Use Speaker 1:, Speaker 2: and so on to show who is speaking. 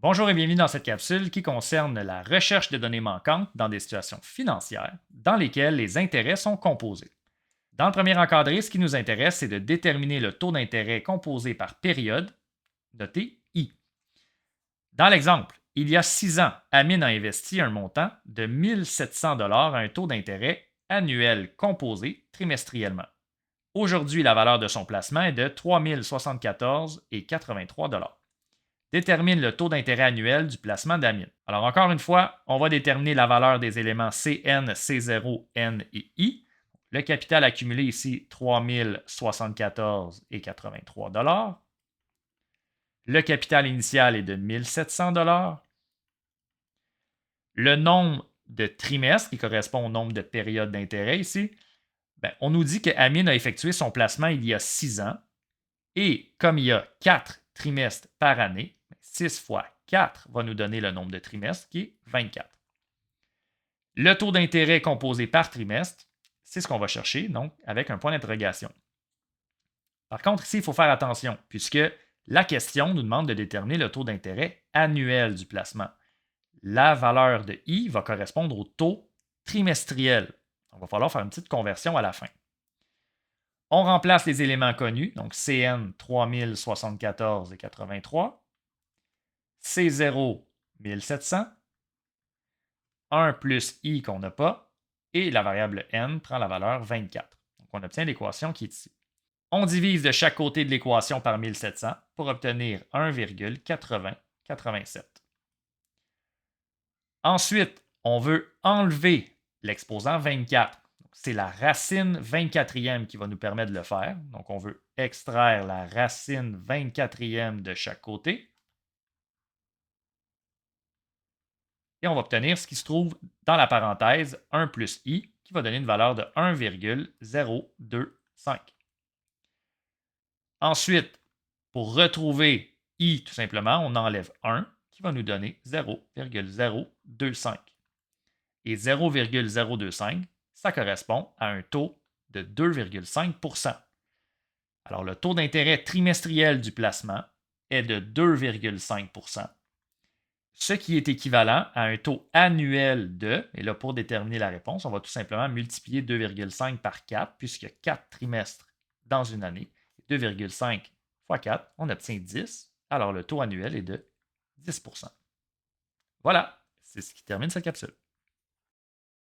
Speaker 1: Bonjour et bienvenue dans cette capsule qui concerne la recherche de données manquantes dans des situations financières dans lesquelles les intérêts sont composés. Dans le premier encadré, ce qui nous intéresse, c'est de déterminer le taux d'intérêt composé par période, noté I. Dans l'exemple, il y a 6 ans, Amine a investi un montant de 1700 à un taux d'intérêt annuel composé trimestriellement. Aujourd'hui, la valeur de son placement est de 3074,83 détermine le taux d'intérêt annuel du placement d'Amine. Alors, encore une fois, on va déterminer la valeur des éléments CN, C0, N et I. Le capital accumulé ici, 3074,83 Le capital initial est de 1700 Le nombre de trimestres, qui correspond au nombre de périodes d'intérêt ici, on nous dit que Amine a effectué son placement il y a 6 ans. Et comme il y a 4 trimestres par année, 6 fois 4 va nous donner le nombre de trimestres qui est 24. Le taux d'intérêt composé par trimestre, c'est ce qu'on va chercher, donc avec un point d'interrogation. Par contre, ici, il faut faire attention, puisque la question nous demande de déterminer le taux d'intérêt annuel du placement. La valeur de I va correspondre au taux trimestriel. Il va falloir faire une petite conversion à la fin. On remplace les éléments connus, donc CN 3074,83, C0 1700, 1 plus I qu'on n'a pas, et la variable N prend la valeur 24. Donc on obtient l'équation qui est ici. On divise de chaque côté de l'équation par 1700 pour obtenir 1,8087. Ensuite, on veut enlever l'exposant 24. C'est la racine 24e qui va nous permettre de le faire. Donc, on veut extraire la racine 24e de chaque côté. Et on va obtenir ce qui se trouve dans la parenthèse 1 plus i, qui va donner une valeur de 1,025. Ensuite, pour retrouver i, tout simplement, on enlève 1, qui va nous donner 0,025. Et 0,025, ça correspond à un taux de 2,5 Alors, le taux d'intérêt trimestriel du placement est de 2,5 ce qui est équivalent à un taux annuel de, et là pour déterminer la réponse, on va tout simplement multiplier 2,5 par 4, puisqu'il y a 4 trimestres dans une année. 2,5 fois 4, on obtient 10. Alors le taux annuel est de 10 Voilà, c'est ce qui termine cette capsule.